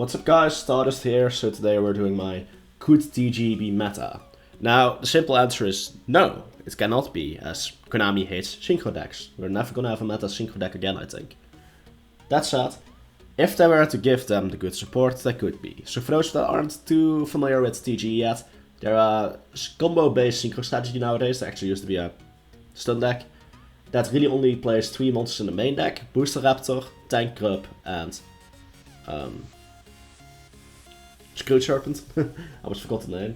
What's up guys, Stardust here, so today we're doing my could TG be meta? Now, the simple answer is no, it cannot be, as Konami hates synchro decks. We're never gonna have a meta synchro deck again, I think. That said, if they were to give them the good support, they could be. So for those that aren't too familiar with TG yet, they're a combo-based synchro strategy nowadays. There actually used to be a stun deck that really only plays 3 monsters in the main deck: Booster Raptor, Tank Grub, and Screw Serpent. I almost forgot the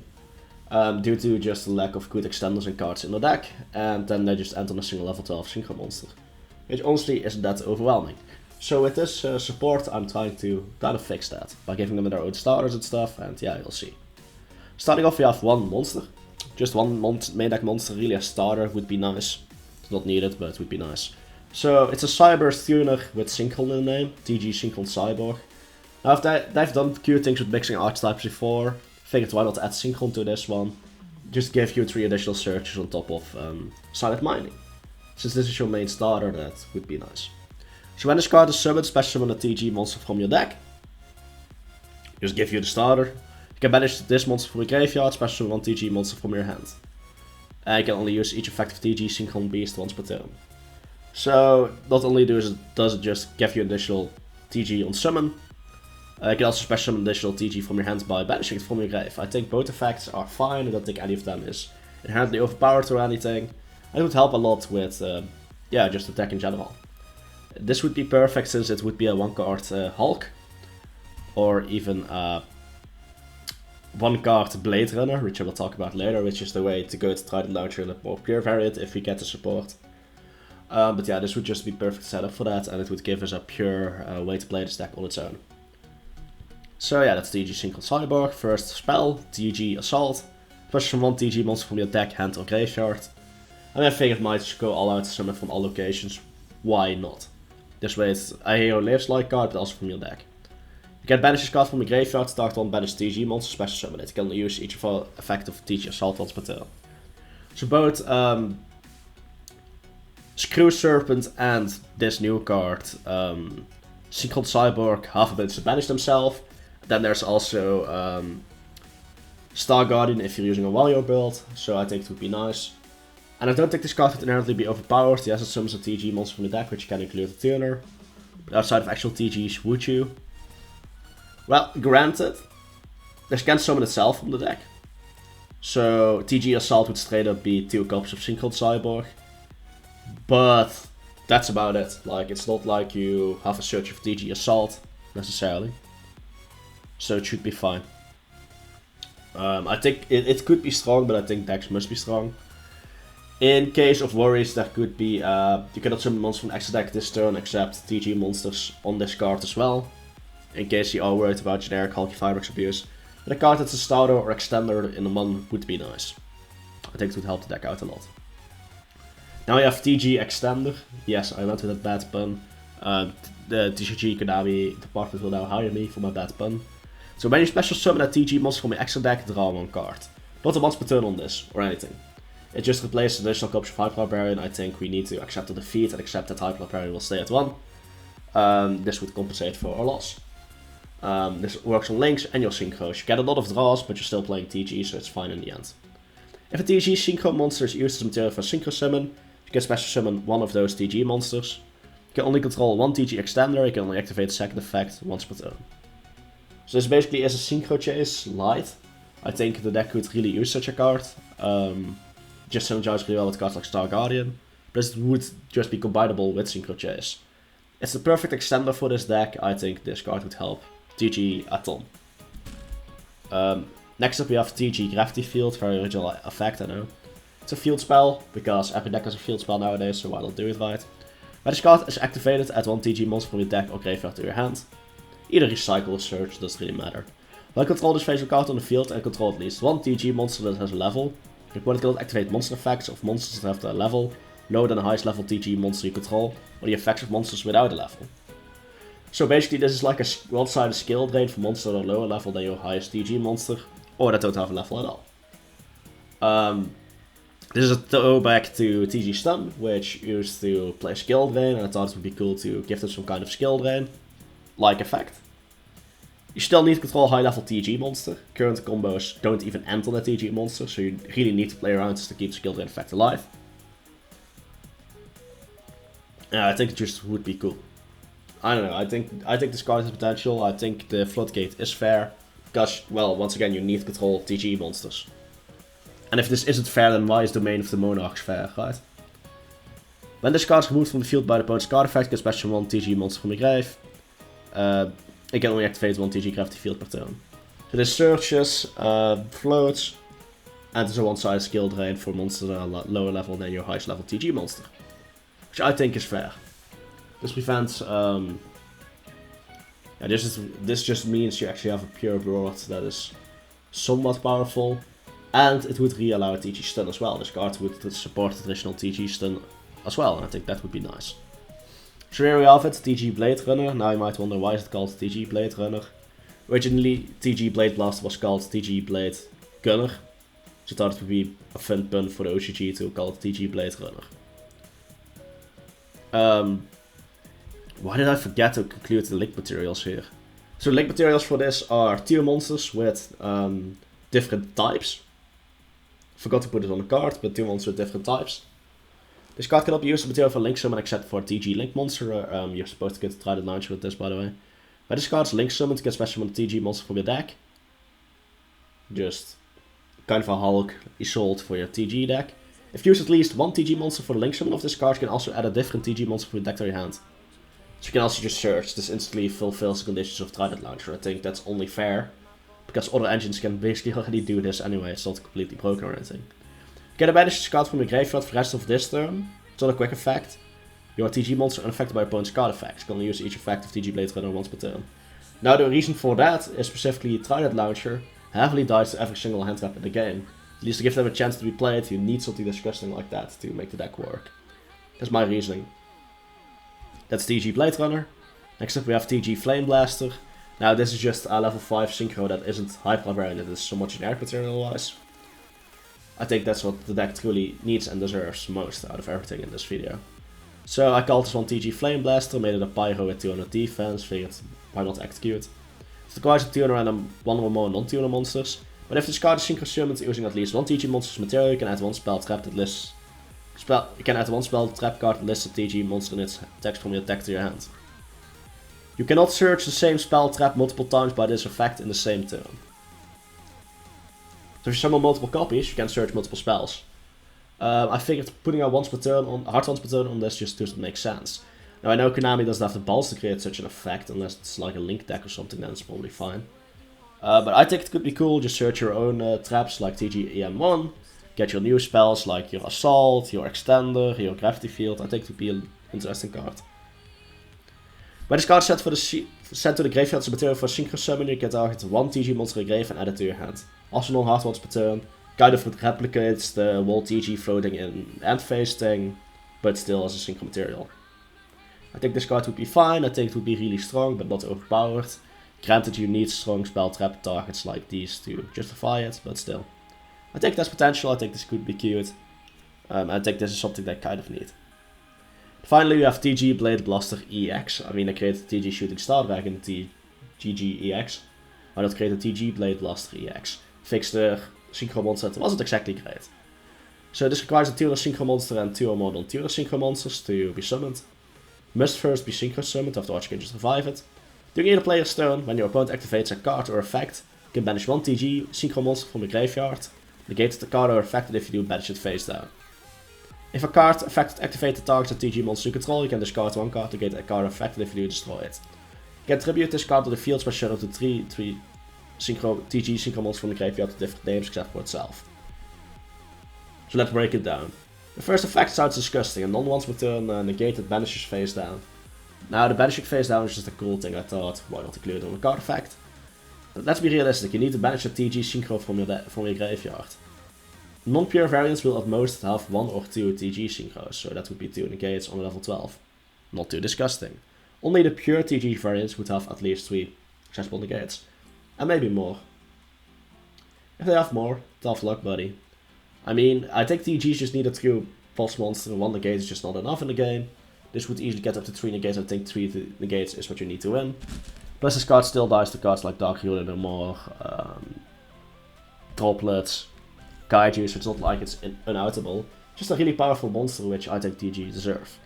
name. Due to just the lack of good extenders and cards in the deck, and then they just end on a single level 12 synchro monster. Which honestly isn't that overwhelming. So with this support, I'm trying to kind of fix that by giving them their own starters and stuff, and yeah, you'll see. Starting off, we have one monster. Just one main deck monster, really a starter would be nice. It's not needed, but it would be nice. So it's a Cyber Tuner with Synchron in the name, TG Synchron Cyborg. Now if they've done cute things with mixing archetypes before, figured why not add Synchron to this one. Just give you 3 additional searches on top of Silent Mining. Since this is your main starter, that would be nice. So when this card is summoned, special summon a TG monster from your deck. Just give you the starter. You can banish this monster from your graveyard, special summon one TG monster from your hand. And you can only use each effective TG Synchron Beast once per turn. So not only does it just give you additional TG on summon, you can also special summon additional TG from your hand by banishing it from your grave. I think both effects are fine. I don't think any of them is inherently overpowered or anything. And it would help a lot with, just the deck in general. This would be perfect since it would be a 1-card Hulk, or even a 1-card Blade Runner, which I will talk about later, which is the way to go to try to launch a more pure variant if we get the support. But yeah, this would just be perfect setup for that, and it would give us a pure way to play this deck on its own. So yeah, that's TG Synchron Cyborg. First spell, TG Assault. Plus from 1 TG monster from your deck, hand, or graveyard. And I figured might just go all out, summon from all locations. Why not? This way it's a Hero Lives-like card, but also from your deck. You can banish this card from your graveyard, start on banish TG monster, special summon it. You can use each of our effective TG Assault once per turn. So both Screw Serpent and this new card, Synchron Cyborg, have ability to banish themselves. Then there's also Star Guardian if you're using a warrior build, so I think it would be nice. And I don't think this card would inherently be overpowered. Yes, it summons a TG monster from the deck, which can include a tuner. But outside of actual TGs, would you? Well, granted, this can summon itself from the deck. So TG Assault would straight up be 2 copies of Synchron Cyborg. But that's about it. Like, it's not like you have a search of TG Assault, necessarily. So it should be fine. I think it could be strong, but I think decks must be strong. In case of worries, there could be, you cannot summon monsters from extra deck this turn except TG monsters on this card as well. In case you are worried about generic Hulky Fireworks abuse. But a card that's a starter or extender in the mon would be nice. I think it would help the deck out a lot. Now you have TG Extender. Yes, I went with a bad pun. The TCG Konami department will now hire me for my bad pun. So when you special summon a TG monster from your extra deck, draw 1 card. Not a once per turn on this, or anything. It just replaces additional copies of Hyper Barbarian. I think we need to accept the defeat and accept that Hyper Barbarian will stay at 1. This would compensate for our loss. This works on links and your synchros. You get a lot of draws, but you're still playing TG, so it's fine in the end. If a TG synchro monster is used as material for synchro summon, you can special summon one of those TG monsters. You can only control 1 TG extender. You can only activate the second effect once per turn. So this basically is a Synchro Chase light. I think the deck could really use such a card. Just synergize really well with cards like Star Guardian. But it would just be combinable with Synchro Chase. It's the perfect extender for this deck. I think this card would help TG a ton. Next up we have TG Gravity Field, very original effect, I know. It's a field spell, because every deck has a field spell nowadays, so why not do it right. When this card is activated, add 1 TG monster from your deck or graveyard to your hand. Either recycle or search, doesn't really matter. When control this facial card on the field and control at least 1 TG monster that has a level, your opponent cannot activate monster effects of monsters that have the level lower than the highest level TG monster you control, or the effects of monsters without a level. So basically this is like a one-sided skill drain for monsters that are lower level than your highest TG monster, or that don't have a level at all. This is a throwback to TG Stun, which used to play skill drain, and I thought it would be cool to give them some kind of skill drain like effect. You still need to control high-level TG monster. Current combos don't even enter the TG monster, so you really need to play around just to keep skill drain effect alive. Yeah, I think it just would be cool. I don't know, I think this card has potential. I think the floodgate is fair. Because, well, once again, you need to control TG monsters. And if this isn't fair, then why is Domain of the Monarchs fair, right? When this card is removed from the field by the opponent's card effect, get special 1 TG monster from your grave. It can only activate 1 TG crafty field per turn. So there's searches, floats, and there's a one-sided skill drain for monsters that are lower level than your highest level TG monster. Which I think is fair. This prevents, this just means you actually have a pure board that is somewhat powerful. And it would re-allow a TG stun as well. This card would support the traditional TG stun as well, and I think that would be nice. So here we have it, TG Blade Runner. Now you might wonder why is it called TG Blade Runner. Originally, TG Blade Blaster was called TG Blade Gunner. So I thought it would be a fun pun for the OCG to call it TG Blade Runner. Why did I forget to conclude the link materials here? So the link materials for this are tier monsters with different types. Forgot to put it on the card, but tier monsters with different types. This card cannot be used as material for link summon except for TG Link Monster. You're supposed to get to try the launcher with this, by the way. By this card's Link Summon to get special from the TG monster from your deck. Just kind of a Hulk Isolde for your TG deck. If you use at least 1 TG monster for the Link Summon of this card, you can also add a different TG monster from your deck to your hand. So you can also just search. This instantly fulfills the conditions of Trident Launcher. I think that's only fair. Because other engines can basically already do this anyway. It's not completely broken or anything. Get a banish this card from your graveyard for the rest of this turn. It's not a quick effect. Your TG monster are unaffected by opponent's card effects. You can only use each effect of TG Blade Runner once per turn. Now the reason for that is specifically Trident Launcher heavily dies to every single hand trap in the game. At least to give them a chance to be played, you need something disgusting like that to make the deck work. That's my reasoning. That's TG Blade Runner. Next up we have TG Flame Blaster. Now this is just a level 5 synchro that isn't hyper variant, it is somewhat generic material wise. I think that's what the deck truly needs and deserves most out of everything in this video. So I called this one TG Flame Blaster, made it a Pyro with 200 defense, figured why not execute. It requires a tuner and one or more non-tuner monsters, but if this card is synchro summoned using at least 1 TG monster's material, you can add one spell trap that lists trap card that lists a TG monster in its text from your deck to your hand. You cannot search the same spell trap multiple times by this effect in the same turn. So if you summon multiple copies, you can search multiple spells. I figured putting out hard once per turn on this just doesn't make sense. Now I know Konami doesn't have the balls to create such an effect, unless it's like a link deck or something, then it's probably fine. But I think it could be cool, just search your own traps like TG EM1, get your new spells like your Assault, your Extender, your Gravity Field. I think it would be an interesting card. When this card is sent to the graveyard as a material for Synchro Summon, you can target 1 TG monster in grave and add it to your hand. Also non-hard once per turn, kind of replicates the wall TG floating in end phase thing, but still as a synchro material. I think this card would be fine, I think it would be really strong, but not overpowered. Granted you need strong spell trap targets like these to justify it, but still. I think there's potential, I think this could be cute. I think this is something they kind of need. Finally, we have TG Blade Blaster EX. I mean, I created TG Shooting Star Dragon TG EX. Why not create a TG Blade Blaster EX? Fix the synchro monster, it wasn't exactly great. So this requires a tuner synchro monster and 2 or more non-tuner synchro monsters to be summoned. Must first be synchro summoned, afterwards you can just revive it. During either player's turn, when your opponent activates a card or effect, you can banish 1 TG synchro monster from the graveyard. Negate the card or effect, and if you do, banish it face down. If a card effect activates the target of TG monster you control, you can discard 1 card to get a card effect, and if you do, destroy it. You can tribute this card to the field by shutting to 3 TG synchro monsters from the graveyard to different names except for itself. So let's break it down. The first effect sounds disgusting, and non-once per turn negated banishes face down. Now the banishing face down is just a cool thing, I thought, why not include it on a card effect? But let's be realistic, you need to banish a TG synchro from your graveyard. Non-pure variants will at most have 1 or 2 TG synchros, so that would be 2 negates on level 12. Not too disgusting. Only the pure TG variants would have at least 3 accessible negates. And maybe more. If they have more, tough luck buddy. I mean, I think TGs just need a true boss monster, and 1 negate is just not enough in the game. This would easily get up to 3 negates, I think 3 negates is what you need to win. Plus this card still dies to cards like Dark Hero no more, Droplets, Kaiju, so it's not like it's unoutable. Just a really powerful monster which I think TG deserve.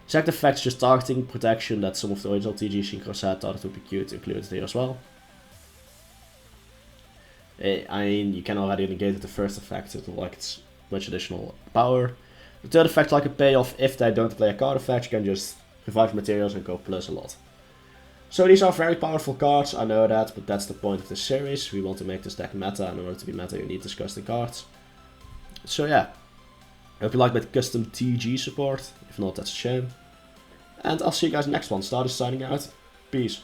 Exact effects, just targeting protection that some of the original TG synchros had. Thought it would be cute to include it here as well. I mean, you can already negate the first effect, so like it's much additional power. The third effect, like a payoff, if they don't play a card effect, you can just revive materials and go plus a lot. So these are very powerful cards, I know that, but that's the point of this series. We want to make this deck meta, and in order to be meta you need disgusting cards. So yeah, I hope you like my custom TG support. If not, that's a shame. And I'll see you guys next one. Star is signing out. Peace.